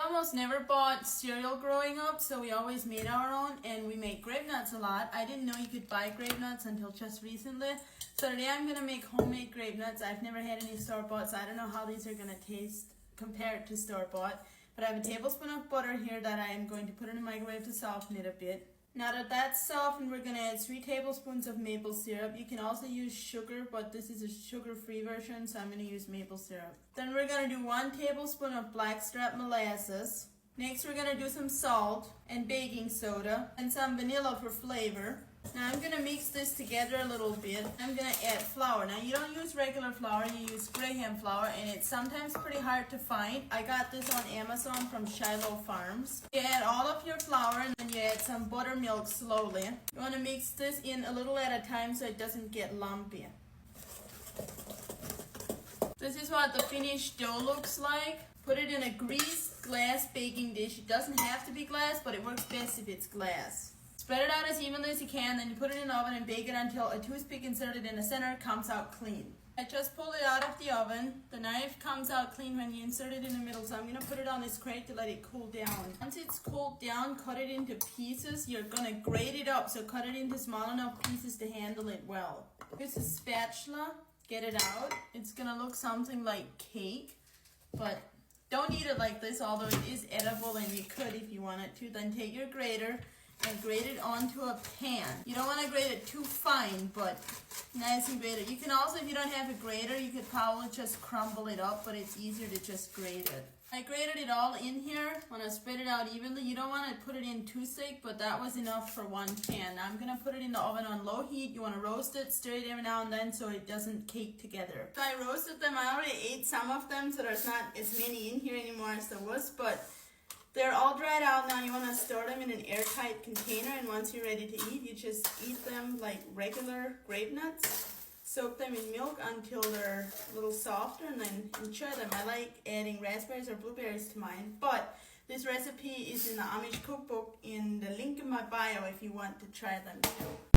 almost never bought cereal growing up, so we always made our own, and we make Grapenuts a lot. I didn't know you could buy Grapenuts until just recently. So today I'm going to make homemade Grapenuts. I've never had any store-bought, so I don't know how these are going to taste compared to store-bought. But I have a tablespoon of butter here that I am going to put in the microwave to soften it a bit. Now that that's softened, we're going to add 3 tablespoons of maple syrup. You can also use sugar, but this is a sugar-free version, so I'm going to use maple syrup. Then we're going to do 1 tablespoon of blackstrap molasses. Next, we're going to do some salt and baking soda and some vanilla for flavor. Now I'm going to mix this together a little bit. I'm going to add flour. Now you don't use regular flour, you use graham flour, and it's sometimes pretty hard to find. I got this on Amazon from Shiloh Farms. You add all of your flour and then you add some buttermilk slowly. You want to mix this in a little at a time so it doesn't get lumpy. This is what the finished dough looks like. Put it in a greased glass baking dish. It doesn't have to be glass, but it works best if it's glass. Spread it out as evenly as you can, then you put it in the oven and bake it until a toothpick inserted in the center comes out clean. I just pulled it out of the oven. The knife comes out clean when you insert it in the middle, so I'm going to put it on this crate to let it cool down. Once it's cooled down, cut it into pieces. You're going to grate it up, so cut it into small enough pieces to handle it well. Here's a spatula. Get it out. It's going to look something like cake, but don't eat it like this, although it is edible and you could if you wanted to. Then take your grater and grate it onto a pan. You don't want to grate it too fine, but nice and grated. You can also, if you don't have a grater, you could probably just crumble it up, but it's easier to just grate it. I grated it all in here. When I spread it out evenly, you don't want to put it in too thick, but that was enough for 1 pan. Now I'm going to put it in the oven on low heat. You want to roast it, stir it every now and then so it doesn't cake together. So I roasted them. I already ate some of them, so there's not as many in here anymore as there was, but they're all dried out now. You want to store them in an airtight container, and once you're ready to eat, you just eat them like regular grape nuts. Soak them in milk until they're a little softer, and then enjoy them. I like adding raspberries or blueberries to mine, but this recipe is in the Amish cookbook in the link in my bio if you want to try them too.